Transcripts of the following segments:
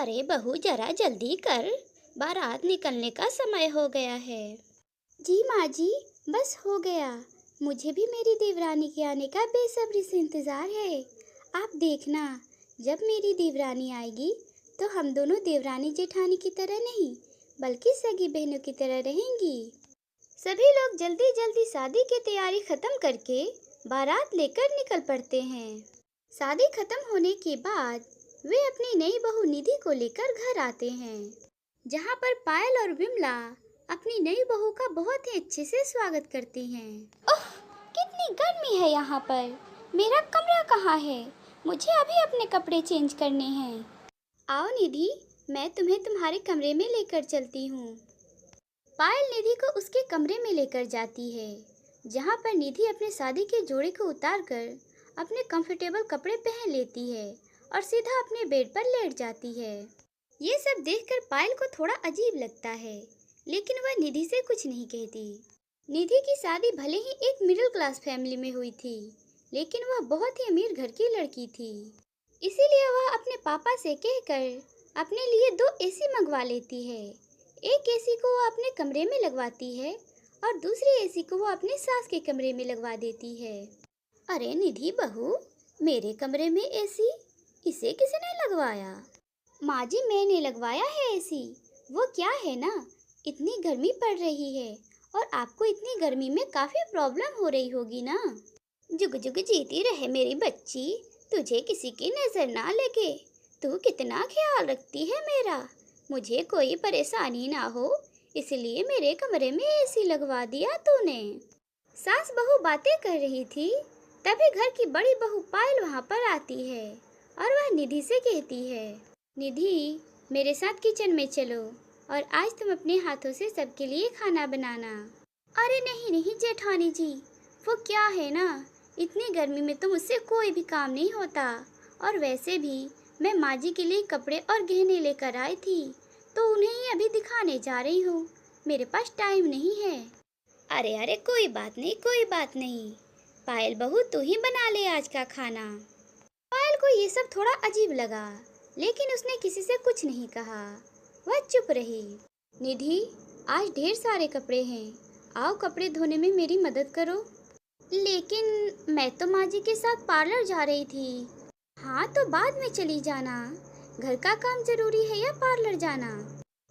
अरे बहू जरा जल्दी कर, बारात निकलने का समय हो गया है। जी माँ जी, बस हो गया। मुझे भी मेरी देवरानी के आने का बेसब्री से इंतजार है। आप देखना, जब मेरी देवरानी आएगी तो हम दोनों देवरानी जेठानी की तरह नहीं बल्कि सगी बहनों की तरह रहेंगी। सभी लोग जल्दी जल्दी शादी की तैयारी खत्म करके बारात लेकर निकल पड़ते हैं। शादी खत्म होने के बाद वे अपनी नई बहू निधि को लेकर घर आते हैं, जहाँ पर पायल और विमला अपनी नई बहू का बहुत ही अच्छे से स्वागत करती हैं। ओह, कितनी गर्मी है यहाँ पर। मेरा कमरा कहाँ है? मुझे अभी अपने कपड़े चेंज करने हैं। आओ निधि, मैं तुम्हें तुम्हारे कमरे में लेकर चलती हूँ। पायल निधि को उसके कमरे में लेकर जाती है, जहाँ पर निधि अपने शादी के जोड़े को उतारकर अपने कंफर्टेबल कपड़े पहन लेती है और सीधा अपने बेड पर लेट जाती है। ये सब देखकर पायल को थोड़ा अजीब लगता है, लेकिन वह निधि से कुछ नहीं कहती। निधि की शादी भले ही एक मिडिल क्लास फैमिली में हुई थी, लेकिन वह बहुत ही अमीर घर की लड़की थी। इसीलिए वह अपने पापा से कहकर अपने लिए 2 एसी मंगवा लेती है। एक एसी को वह अपने कमरे में लगवाती है और दूसरी एसी को वह अपने सास के कमरे में लगवा देती है। अरे निधि बहू, मेरे कमरे में एसी, इसे किसने लगवाया? माँ जी, मैंने लगवाया है एसी। वो क्या है ना, इतनी गर्मी पड़ रही है और आपको इतनी गर्मी में काफी प्रॉब्लम हो रही होगी ना। जुग जुग जीती रहे मेरी बच्ची, तुझे किसी की नजर ना लगे। तू कितना ख्याल रखती है मेरा, मुझे कोई परेशानी ना हो, इसलिए मेरे कमरे में एसी लगवा दिया तूने। सास बहू बातें कर रही थी, तभी घर की बड़ी बहू पायल वहाँ पर आती है और वह निधि से कहती है, निधि, मेरे साथ किचन में चलो और आज तुम अपने हाथों से सबके लिए खाना बनाना। अरे नहीं नहीं जेठानी जी, वो क्या है ना, इतनी गर्मी में तो मुझसे कोई भी काम नहीं होता, और वैसे भी मैं माँ जी के लिए कपड़े और गहने लेकर आई थी, तो उन्हें ही अभी दिखाने जा रही हूँ, मेरे पास टाइम नहीं है। अरे अरे कोई बात नहीं, कोई बात नहीं, पायल बहू तू ही बना ले आज का खाना। पायल को ये सब थोड़ा अजीब लगा, लेकिन उसने किसी से कुछ नहीं कहा, वह चुप रही। निधि, आज ढेर सारे कपड़े हैं, आओ कपड़े धोने में मेरी मदद करो। लेकिन मैं तो माँ जी के साथ पार्लर जा रही थी। हाँ तो बाद में चली जाना, घर का काम जरूरी है या पार्लर जाना?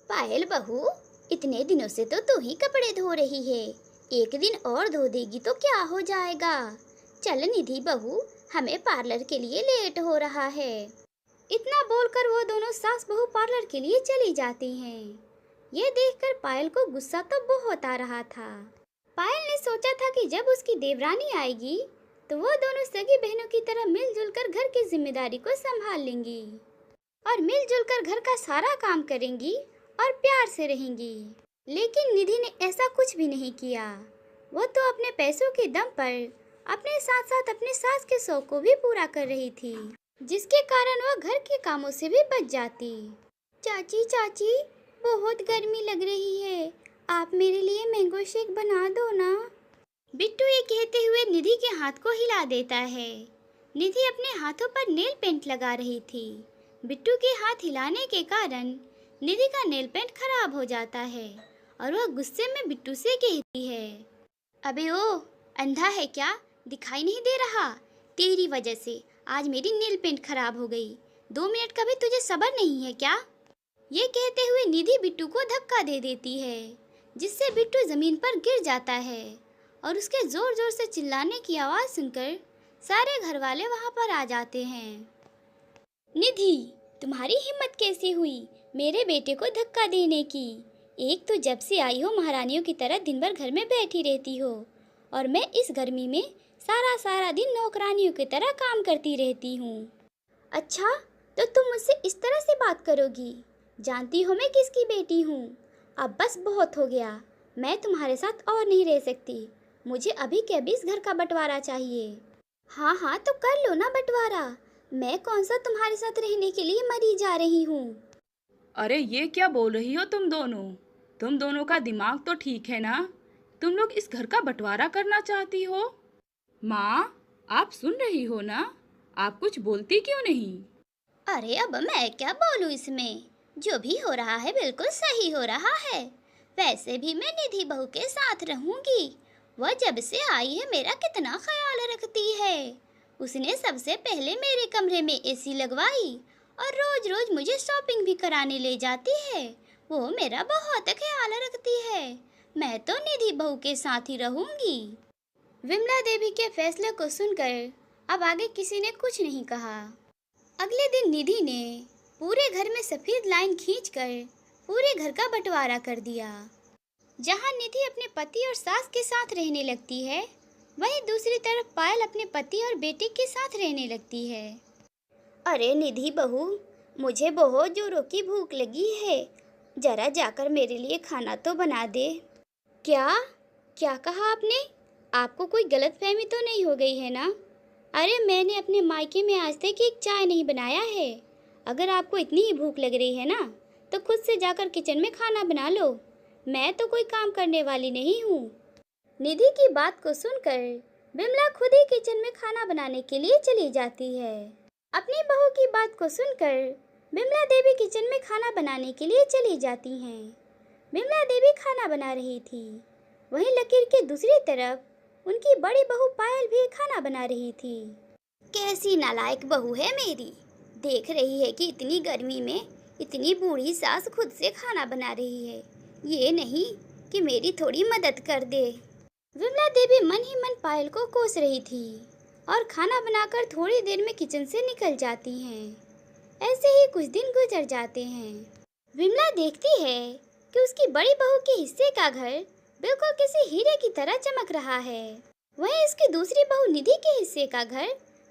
पायल बहू, इतने दिनों से तो तू ही कपड़े धो रही है, एक दिन और धो देगी तो क्या हो जाएगा। चल निधि बहू, हमें पार्लर के लिए लेट हो रहा है। इतना बोलकर वो दोनों सास बहू पार्लर के लिए चली जाती हैं। ये देखकर पायल को गुस्सा तो बहुत आ रहा था। पायल ने सोचा था कि जब उसकी देवरानी आएगी तो वो दोनों सगी बहनों की तरह मिलजुल कर घर की जिम्मेदारी को संभाल लेंगी और मिलजुल कर घर का सारा काम करेंगी और प्यार से रहेंगी। लेकिन निधि ने ऐसा कुछ भी नहीं किया। वो तो अपने पैसों के दम पर अपने साथ साथ अपने सास के शौक को भी पूरा कर रही थी, जिसके कारण वह घर के कामों से भी बच जाती। चाची चाची, बहुत गर्मी लग रही है, आप मेरे लिए मैंगो शेक बना दो ना। बिट्टू ये कहते हुए निधि के हाथ को हिला देता है। निधि अपने हाथों पर नेल पेंट लगा रही थी। बिट्टू के हाथ हिलाने के कारण निधि का नेल पेंट खराब हो जाता है और वह गुस्से में बिट्टू से कहती है, अबे ओ, अंधा है क्या, दिखाई नहीं दे रहा? तेरी वजह से आज मेरी नेल पेंट खराब हो गई, 2 मिनट का भी तुझे सब्र नहीं है क्या? ये कहते हुए निधि बिट्टू को धक्का दे देती है, जिससे बिट्टू जमीन पर गिर जाता है और उसके जोर जोर से चिल्लाने की आवाज सुनकर सारे घर वाले वहाँ पर आ जाते हैं। निधि, तुम्हारी हिम्मत कैसे हुई मेरे बेटे को धक्का देने की? एक तो जब से आई हो महारानियों की तरह दिन भर घर में बैठी रहती हो, और मैं इस गर्मी में सारा दिन नौकरानियों की तरह काम करती रहती हूँ। अच्छा, तो तुम मुझसे इस तरह से बात करोगी? जानती हो मैं किसकी बेटी हूँ। अब बस बहुत हो गया, मैं तुम्हारे साथ और नहीं रह सकती, मुझे अभी के अभी इस घर का बंटवारा चाहिए। हाँ हाँ तो कर लो ना बंटवारा, मैं कौन सा तुम्हारे साथ रहने के लिए मरी जा रही हूँ। अरे ये क्या बोल रही हो तुम दोनों? तुम दोनों का दिमाग तो ठीक है ना? तुम लोग इस घर का बंटवारा करना चाहती हो? माँ, आप सुन रही हो ना? आप कुछ बोलती क्यों नहीं? अरे अब मैं क्या बोलूं इसमें, जो भी हो रहा है बिल्कुल सही हो रहा है। वैसे भी मैं निधि बहू के साथ रहूंगी। वह जब से आई है मेरा कितना ख्याल रखती है। उसने सबसे पहले मेरे कमरे में एसी लगवाई और रोज रोज मुझे शॉपिंग भी कराने ले जाती है। वो मेरा बहुत ख्याल रखती है। मैं तो निधि बहू के साथ ही रहूंगी। विमला देवी के फैसले को सुनकर अब आगे किसी ने कुछ नहीं कहा। अगले दिन निधि ने पूरे घर में सफेद लाइन खींचकर पूरे घर का बंटवारा कर दिया। जहां निधि अपने पति और सास के साथ रहने लगती है, वहीं दूसरी तरफ पायल अपने पति और बेटे के साथ रहने लगती है। अरे निधि बहू, मुझे बहुत जोरों की भूख लगी है। जरा जाकर मेरे लिए खाना तो बना दे। क्या क्या कहा आपने? आपको कोई गलतफहमी तो नहीं हो गई है ना? अरे मैंने अपने मायके में आज तक एक चाय नहीं बनाया है। अगर आपको इतनी ही भूख लग रही है ना, तो खुद से जाकर किचन में खाना बना लो। मैं तो कोई काम करने वाली नहीं हूँ। निधि की बात को सुनकर विमला खुद ही किचन में खाना बनाने के लिए चली जाती है। अपनी बहू की बात को सुनकर विमला देवी किचन में खाना बनाने के लिए चली जाती हैं। विमला देवी खाना बना रही थी, वहीं लकीर के दूसरी तरफ उनकी बड़ी बहू पायल भी खाना बना रही थी। कैसी नालायक बहू है मेरी, देख रही है कि इतनी गर्मी में इतनी बूढ़ी सास खुद से खाना बना रही है, ये नहीं कि मेरी थोड़ी मदद कर दे। विमला देवी मन ही मन पायल को कोस रही थी और खाना बनाकर थोड़ी देर में किचन से निकल जाती हैं। ऐसे ही कुछ दिन गुजर जाते हैं। विमला देखती है कि उसकी बड़ी बहू के हिस्से का घर बिल्कुल किसी हीरे की तरह चमक रहा है। वहीं उसकी दूसरी बहू निधि के हिस्से का घर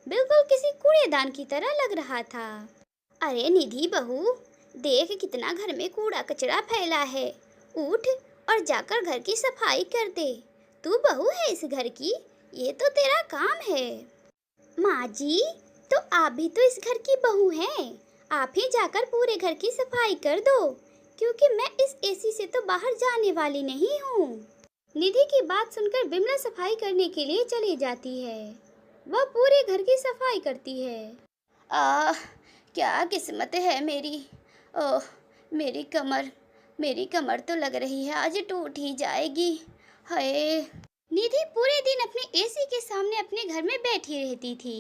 बिल्कुल किसी कूड़ेदान की तरह लग रहा था। अरे निधि बहू, देख कितना घर में कूड़ा कचरा फैला है। उठ और जाकर घर की सफाई कर दे। तू बहू है इस घर की, ये तो तेरा काम है। माँ जी, तो आप भी तो इस घर की बहू हैं। आप ही जाकर पूरे घर की सफाई कर दो, क्योंकि मैं इस एसी से तो बाहर जाने वाली नहीं हूँ। निधि की बात सुनकर विमला सफाई करने के लिए चली जाती है। वह पूरे घर की सफाई करती है। क्या किस्मत है मेरी। ओह, मेरी कमर तो लग रही है आज टूट ही जाएगी। हाय। निधि पूरे दिन अपने एसी के सामने अपने घर में बैठी रहती थी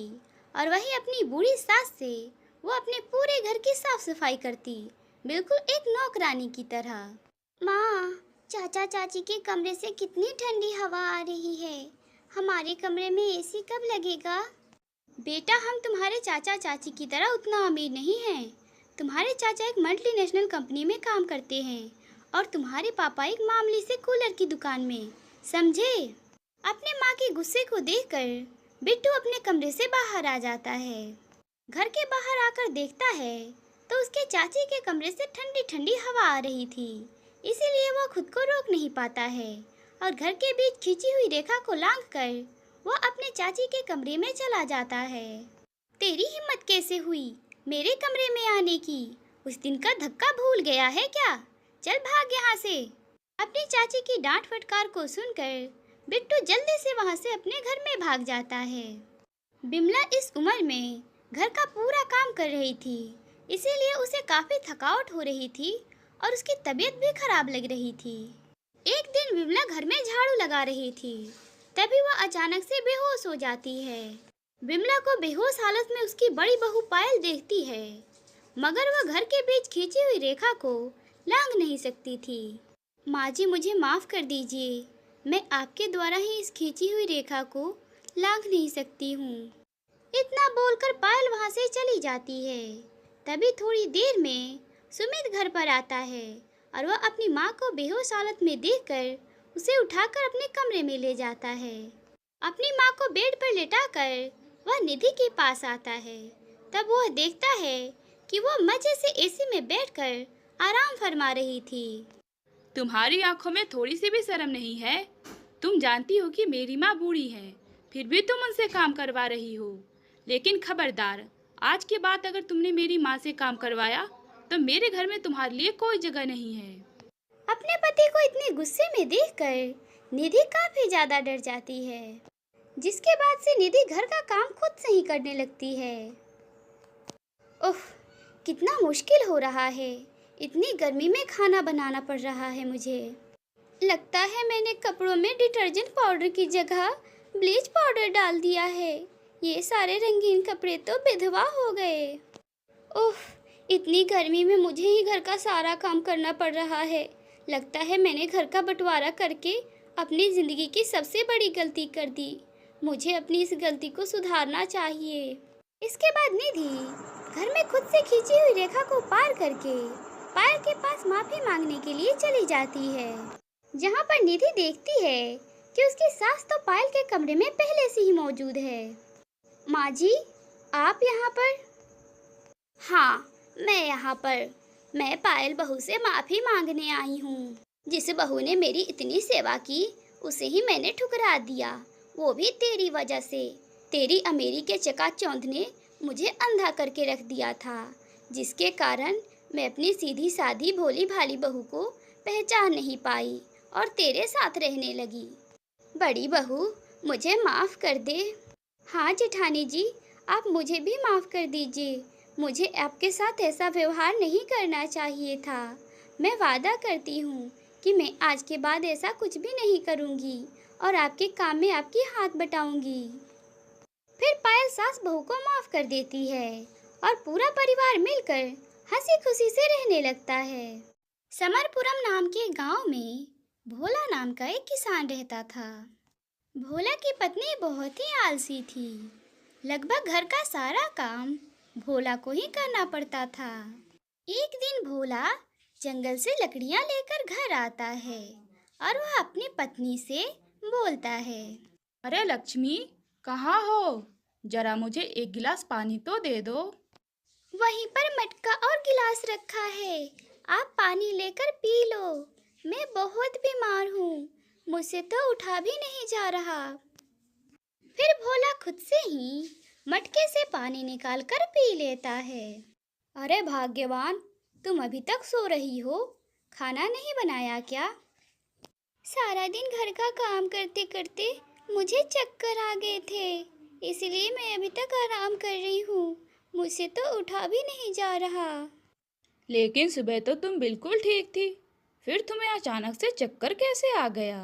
और वहीं अपनी बूढ़ी सास से वो अपने पूरे घर की साफ सफाई करती, बिल्कुल एक नौकरानी की तरह। माँ, चाचा चाची के कमरे से कितनी ठंडी हवा आ रही है। हमारे कमरे में एसी कब लगेगा? बेटा, हम तुम्हारे चाचा चाची की तरह उतना अमीर नहीं हैं। तुम्हारे चाचा एक मल्टीनेशनल कंपनी में काम करते हैं और तुम्हारे पापा एक मामूली से कूलर की दुकान में, समझे? अपने माँ के गुस्से को देखकर बिट्टू अपने कमरे से बाहर आ जाता है। घर के बाहर आकर देखता है तो उसके चाची के कमरे से ठंडी ठंडी हवा आ रही थी, इसीलिए वो खुद को रोक नहीं पाता है और घर के बीच खींची हुई रेखा को लांघकर वो अपने चाची के कमरे में चला जाता है। तेरी हिम्मत कैसे हुई मेरे कमरे में आने की? उस दिन का धक्का भूल गया है क्या? चल भाग यहाँ से। अपनी चाची की डांट फटकार को सुनकर बिट्टू जल्दी से वहाँ से अपने घर में भाग जाता है। बिमला इस उम्र में घर का पूरा काम कर रही थी, इसीलिए उसे काफी थकावट हो रही थी और उसकी तबीयत भी खराब लग रही थी। एक दिन बिमला घर में झाड़ू लगा रही थी, तभी वह अचानक से बेहोश हो जाती है। बिमला को बेहोश हालत में उसकी बड़ी बहू पायल देखती है, मगर वह घर के बीच खींची हुई रेखा को लांघ नहीं सकती थी। माँ जी, मुझे माफ कर दीजिए, मैं आपके द्वारा ही इस खींची हुई रेखा को लांघ नहीं सकती हूँ। इतना बोलकर पायल वहाँ से चली जाती है। तभी थोड़ी देर में सुमित घर पर आता है और वह अपनी माँ को बेहोश हालत में देखकर उसे उठाकर अपने कमरे में ले जाता है। अपनी माँ को बेड पर लेटाकर वह निधि के पास आता है। तब वह देखता है कि वह मजे से एसी में बैठकर आराम फरमा रही थी। तुम्हारी आंखों में थोड़ी सी भी शर्म नहीं है? तुम जानती हो कि मेरी माँ बूढ़ी है, फिर भी तुम उनसे काम करवा रही हो। लेकिन खबरदार, आज के बाद अगर तुमने मेरी माँ से काम करवाया तो मेरे घर में तुम्हारे लिए कोई जगह नहीं है। अपने पति को इतने गुस्से में देखकर निधि काफी ज्यादा डर जाती है, जिसके बाद से निधि घर का काम खुद से ही करने लगती है। उफ, कितना मुश्किल हो रहा है। इतनी गर्मी में खाना बनाना पड़ रहा है मुझे। लगता है मैंने कपड़ों में डिटर्जेंट पाउडर की जगह ब्लीच पाउडर डाल दिया है। ये सारे रंगीन कपड़े तो विधवा हो गए। ओह, इतनी गर्मी में मुझे ही घर का सारा काम करना पड़ रहा है। लगता है मैंने घर का बंटवारा करके अपनी ज़िंदगी की सबसे बड़ी गलती कर दी। मुझे अपनी इस गलती को सुधारना चाहिए। इसके बाद निधि घर में खुद से खींची हुई रेखा को पार करके पायल के पास माफ़ी मांगने के लिए चली जाती है, जहाँ पर निधि देखती है कि उसकी सास तो पायल के कमरे में पहले से ही मौजूद है। माँ जी, आप यहाँ पर? हाँ, मैं यहाँ पर। मैं पायल बहू से माफ़ी मांगने आई हूँ। जिस बहू ने मेरी इतनी सेवा की उसे ही मैंने ठुकरा दिया, वो भी तेरी वजह से। तेरी अमीरी के चकाचौंध ने मुझे अंधा करके रख दिया था, जिसके कारण मैं अपनी सीधी सादी भोली भाली बहू को पहचान नहीं पाई और तेरे साथ रहने लगी। बड़ी बहू, मुझे माफ़ कर दे। हाँ जेठानी जी, आप मुझे भी माफ़ कर दीजिए। मुझे आपके साथ ऐसा व्यवहार नहीं करना चाहिए था। मैं वादा करती हूँ कि मैं आज के बाद ऐसा कुछ भी नहीं करूँगी और आपके काम में आपकी हाथ बटाऊँगी। फिर पायल सास बहू को माफ़ कर देती है और पूरा परिवार मिलकर हंसी खुशी से रहने लगता है। समरपुरम नाम के गांव में भोला नाम का एक किसान रहता था। भोला की पत्नी बहुत ही आलसी थी। लगभग घर का सारा काम भोला को ही करना पड़ता था। एक दिन भोला जंगल से लकड़ियां लेकर घर आता है और वह अपनी पत्नी से बोलता है। अरे लक्ष्मी, कहाँ हो? जरा मुझे एक गिलास पानी तो दे दो। वहीं पर मटका और गिलास रखा है, आप पानी लेकर पी लो। मैं बहुत बीमार हूँ, मुझसे तो उठा भी नहीं जा रहा। फिर भोला खुद से ही मटके से पानी निकालकर पी लेता है। अरे भाग्यवान, तुम अभी तक सो रही हो, खाना नहीं बनाया क्या? सारा दिन घर का काम करते करते मुझे चक्कर आ गए थे, इसलिए मैं अभी तक आराम कर रही हूँ। मुझसे तो उठा भी नहीं जा रहा। लेकिन सुबह तो तुम बिल्कुल ठीक थी, फिर तुम्हें अचानक से चक्कर कैसे आ गया?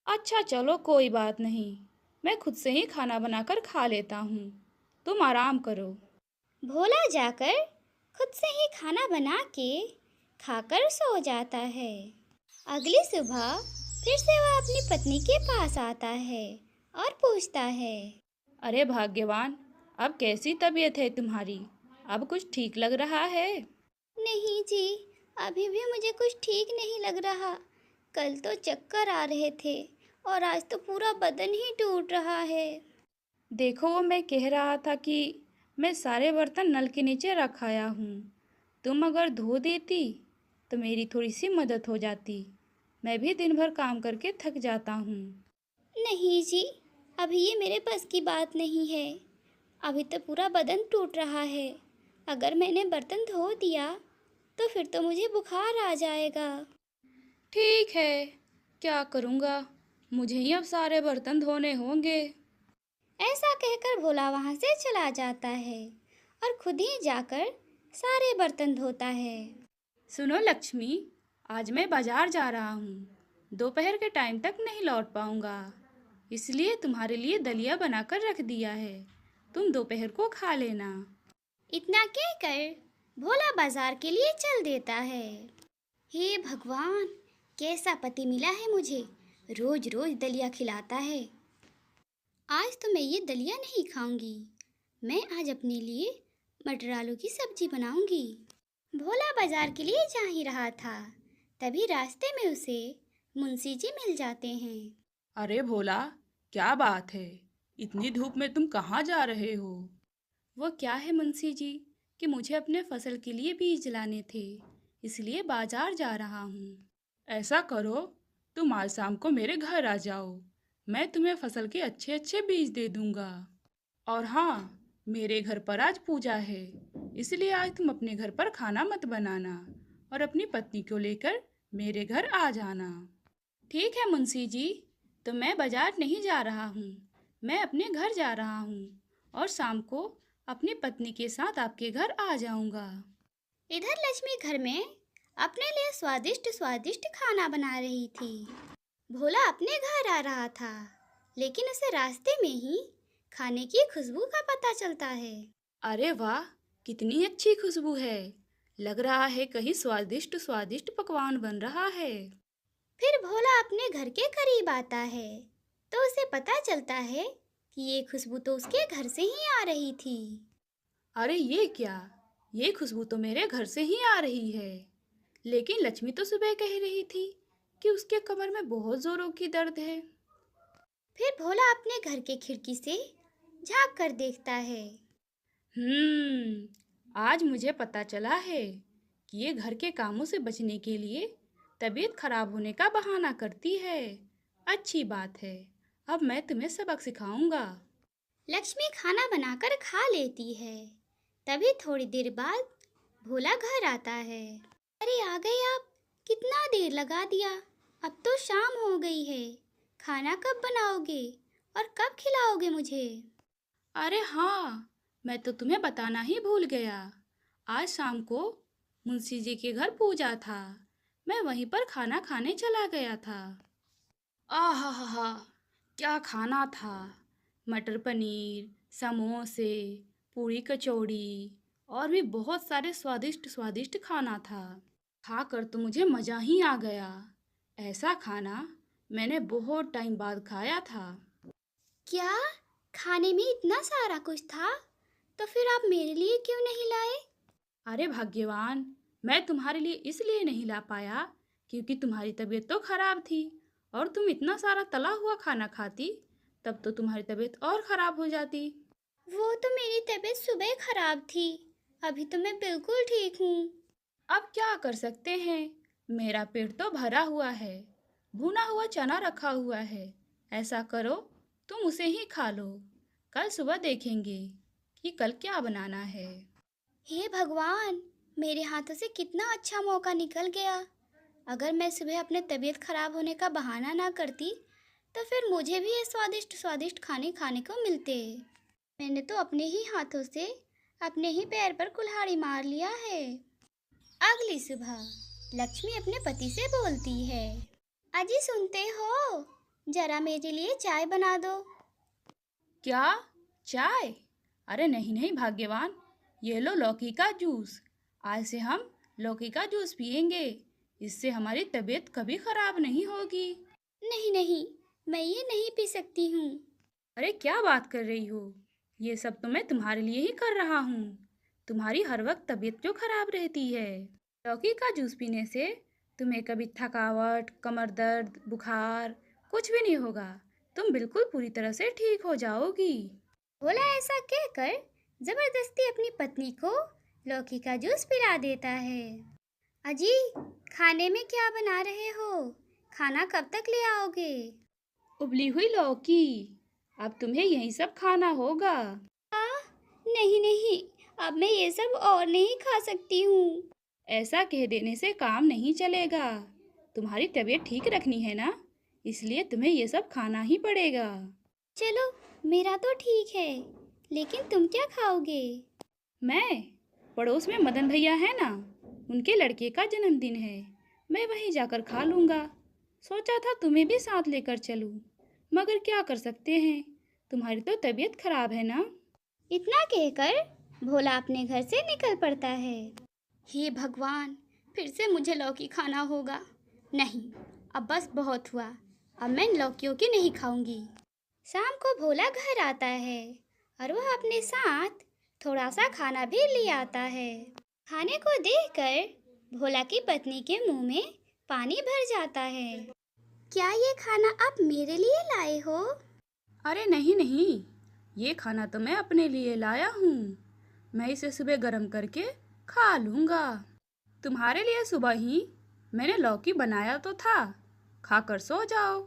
अच्छा चलो कोई बात नहीं, मैं खुद से ही खाना बनाकर खा लेता हूँ, तुम आराम करो। भोला जाकर खुद से ही खाना बना के खाकर सो जाता है। अगली सुबह फिर से वह अपनी पत्नी के पास आता है और पूछता है। अरे भाग्यवान, अब कैसी तबीयत है तुम्हारी? अब कुछ ठीक लग रहा है? नहीं जी, अभी भी मुझे कुछ ठीक नहीं लग रहा। कल तो चक्कर आ रहे थे और आज तो पूरा बदन ही टूट रहा है। देखो, वो मैं कह रहा था कि मैं सारे बर्तन नल के नीचे रख आया हूँ, तुम अगर धो देती तो मेरी थोड़ी सी मदद हो जाती। मैं भी दिन भर काम करके थक जाता हूँ। नहीं जी, अभी ये मेरे बस की बात नहीं है। अभी तो पूरा बदन टूट रहा है। अगर मैंने बर्तन धो दिया तो फिर तो मुझे बुखार आ जाएगा। ठीक है, क्या करूँगा, मुझे ही अब सारे बर्तन धोने होंगे। ऐसा कहकर भोला वहाँ से चला जाता है और खुद ही जाकर सारे बर्तन धोता है। सुनो लक्ष्मी, आज मैं बाजार जा रहा हूँ, दोपहर के टाइम तक नहीं लौट पाऊँगा, इसलिए तुम्हारे लिए दलिया बनाकर रख दिया है, तुम दोपहर को खा लेना। इतना कहकर भोला बाजार के लिए चल देता है। हे भगवान, कैसा पति मिला है मुझे, रोज रोज दलिया खिलाता है। आज तो मैं ये दलिया नहीं खाऊंगी, मैं आज अपने लिए मटर आलू की सब्जी बनाऊंगी। भोला बाजार के लिए जा ही रहा था, तभी रास्ते में उसे मुंशी जी मिल जाते हैं। अरे भोला, क्या बात है, इतनी धूप में तुम कहाँ जा रहे हो? वो क्या है मुंशी जी कि मुझे अपने फसल के लिए बीज लाने थे, इसलिए बाजार जा रहा हूँ। ऐसा करो, तुम आज शाम को मेरे घर आ जाओ, मैं तुम्हें फसल के अच्छे अच्छे बीज दे दूँगा। और हाँ, मेरे घर पर आज पूजा है, इसलिए आज तुम अपने घर पर खाना मत बनाना और अपनी पत्नी को लेकर मेरे घर आ जाना। ठीक है मुंशी जी, तो मैं बाजार नहीं जा रहा हूँ, मैं अपने घर जा रहा हूँ और शाम को अपनी पत्नी के साथ आपके घर आ जाऊँगा। इधर लक्ष्मी घर में अपने लिए स्वादिष्ट स्वादिष्ट खाना बना रही थी। भोला अपने घर आ रहा था, लेकिन उसे रास्ते में ही खाने की खुशबू का पता चलता है। अरे वाह, कितनी अच्छी खुशबू है। लग रहा है कहीं स्वादिष्ट स्वादिष्ट पकवान बन रहा है। फिर भोला अपने घर के करीब आता है, तो उसे पता चलता है कि ये खुशबू तो उसके घर से ही आ रही थी। अरे ये क्या, ये खुशबू तो मेरे घर से ही आ रही है। लेकिन लक्ष्मी तो सुबह कह रही थी कि उसके कमर में बहुत जोरों की दर्द है। फिर भोला अपने घर के खिड़की से झांक कर देखता है। आज मुझे पता चला है कि ये घर के कामों से बचने के लिए तबीयत खराब होने का बहाना करती है। अच्छी बात है, अब मैं तुम्हें सबक सिखाऊंगा। लक्ष्मी खाना बनाकर खा लेती है। तभी थोड़ी देर बाद भोला घर आता है। अरे आ गए आप, कितना देर लगा दिया। अब तो शाम हो गई है। खाना कब बनाओगे और कब खिलाओगे मुझे? अरे हाँ, मैं तो तुम्हें बताना ही भूल गया। आज शाम को मुंशी जी के घर पूजा था। मैं वहीं पर खाना खाने चला गया था। आहा, क्या खाना था। मटर पनीर, समोसे, पूरी कचौड़ी और भी बहुत सारे स्वादिष्ट स्वादिष्ट खाना था। खाकर तो मुझे मज़ा ही आ गया। ऐसा खाना मैंने बहुत टाइम बाद खाया था। क्या खाने में इतना सारा कुछ था? तो फिर आप मेरे लिए क्यों नहीं लाए? अरे भाग्यवान, मैं तुम्हारे लिए इसलिए नहीं ला पाया क्योंकि तुम्हारी तबीयत तो खराब थी और तुम इतना सारा तला हुआ खाना खाती तब तो तुम्हारी तबीयत और खराब हो जाती। वो तो मेरी तबीयत सुबह खराब थी। अभी तो मैं बिल्कुल ठीक हूँ। अब क्या कर सकते हैं, मेरा पेट तो भरा हुआ है। भुना हुआ चना रखा हुआ है। ऐसा करो, तुम उसे ही खा लो। कल सुबह देखेंगे कि कल क्या बनाना है। हे भगवान, मेरे हाथों से कितना अच्छा मौका निकल गया। अगर मैं सुबह अपने तबीयत खराब होने का बहाना ना करती, तो फिर मुझे भी ये स्वादिष्ट स्वादिष्ट खाने खाने को मिलते। मैंने तो अपने ही हाथों से अपने ही पैर पर कुल्हाड़ी मार लिया है। अगली सुबह लक्ष्मी अपने पति से बोलती है, अजी सुनते हो, जरा मेरे लिए चाय बना दो। क्या, चाय? अरे नहीं नहीं भाग्यवान, ये लो लौकी का जूस। आज से हम लौकी का जूस पियेंगे। इससे हमारी तबीयत कभी खराब नहीं होगी। नहीं नहीं, मैं ये नहीं पी सकती हूँ। अरे क्या बात कर रही हो, ये सब तो मैं तुम्हारे लिए ही कर रहा हूँ। तुम्हारी हर वक्त तबीयत जो खराब रहती है। लौकी का जूस पीने से तुम्हें कभी थकावट, कमर दर्द, बुखार कुछ भी नहीं होगा। तुम बिल्कुल पूरी तरह से ठीक हो जाओगी। भोला ऐसा कहकर जबरदस्ती अपनी पत्नी को लौकी का जूस पिला देता है। अजी, खाने में क्या बना रहे हो? खाना कब तक ले आओगे? उबली हुई लौकी, अब तुम्हें यही सब खाना होगा। नहीं नहीं, अब मैं ये सब और नहीं खा सकती हूँ। ऐसा कह देने से काम नहीं चलेगा। तुम्हारी तबीयत ठीक रखनी है ना, इसलिए तुम्हें ये सब खाना ही पड़ेगा। चलो, मेरा तो ठीक है, लेकिन तुम क्या खाओगे? मैं, पड़ोस में मदन भैया है ना, उनके लड़के का जन्मदिन है। मैं वहीं जाकर खा लूँगा। सोचा था तुम्हें भी साथ लेकर चलूँ, मगर क्या कर सकते हैं, तुम्हारी तो तबीयत खराब है ना। इतना कहकर भोला अपने घर से निकल पड़ता है। हे भगवान, फिर से मुझे लौकी खाना होगा। नहीं, अब बस बहुत हुआ। अब मैं लौकियों की नहीं खाऊंगी। शाम को भोला घर आता है और वह अपने साथ थोड़ा सा खाना भी ले आता है। खाने को देखकर भोला की पत्नी के मुंह में पानी भर जाता है। क्या ये खाना आप मेरे लिए लाए हो? अरे नहीं नहीं, ये खाना तो मैं अपने लिए लाया हूँ। मैं इसे सुबह गर्म करके खा लूँगा। तुम्हारे लिए सुबह ही मैंने लौकी बनाया तो था, खाकर सो जाओ।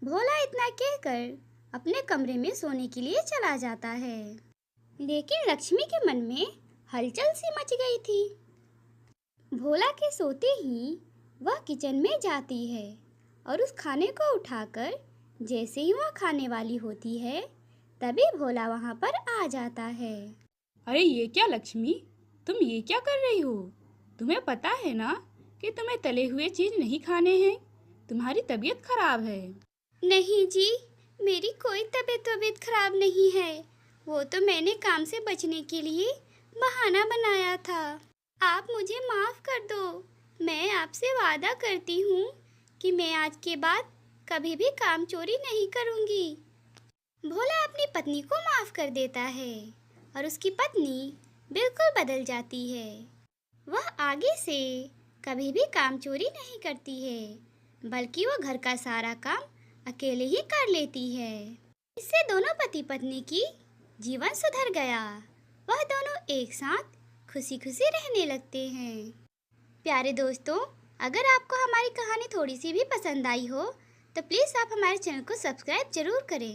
भोला इतना कहकर अपने कमरे में सोने के लिए चला जाता है। लेकिन लक्ष्मी के मन में हलचल सी मच गई थी। भोला के सोते ही वह किचन में जाती है और उस खाने को उठाकर जैसे ही वह खाने वाली होती है, तभी भोला वहाँ पर आ जाता है। अरे ये क्या लक्ष्मी, तुम ये क्या कर रही हो? तुम्हें पता है ना कि तुम्हें तले हुए चीज नहीं खाने हैं। तुम्हारी तबीयत खराब है। नहीं जी, मेरी कोई तबीयत खराब नहीं है। वो तो मैंने काम से बचने के लिए बहाना बनाया था। आप मुझे माफ कर दो। मैं आपसे वादा करती हूँ कि मैं आज के बाद कभी भी काम चोरी नहीं करूँगी। भोला अपनी पत्नी को माफ कर देता है और उसकी पत्नी बिल्कुल बदल जाती है। वह आगे से कभी भी काम चोरी नहीं करती है, बल्कि वह घर का सारा काम अकेले ही कर लेती है। इससे दोनों पति पत्नी की जीवन सुधर गया। वह दोनों एक साथ खुशी खुशी रहने लगते हैं। प्यारे दोस्तों, अगर आपको हमारी कहानी थोड़ी सी भी पसंद आई हो तो प्लीज़ आप हमारे चैनल को सब्सक्राइब जरूर करें।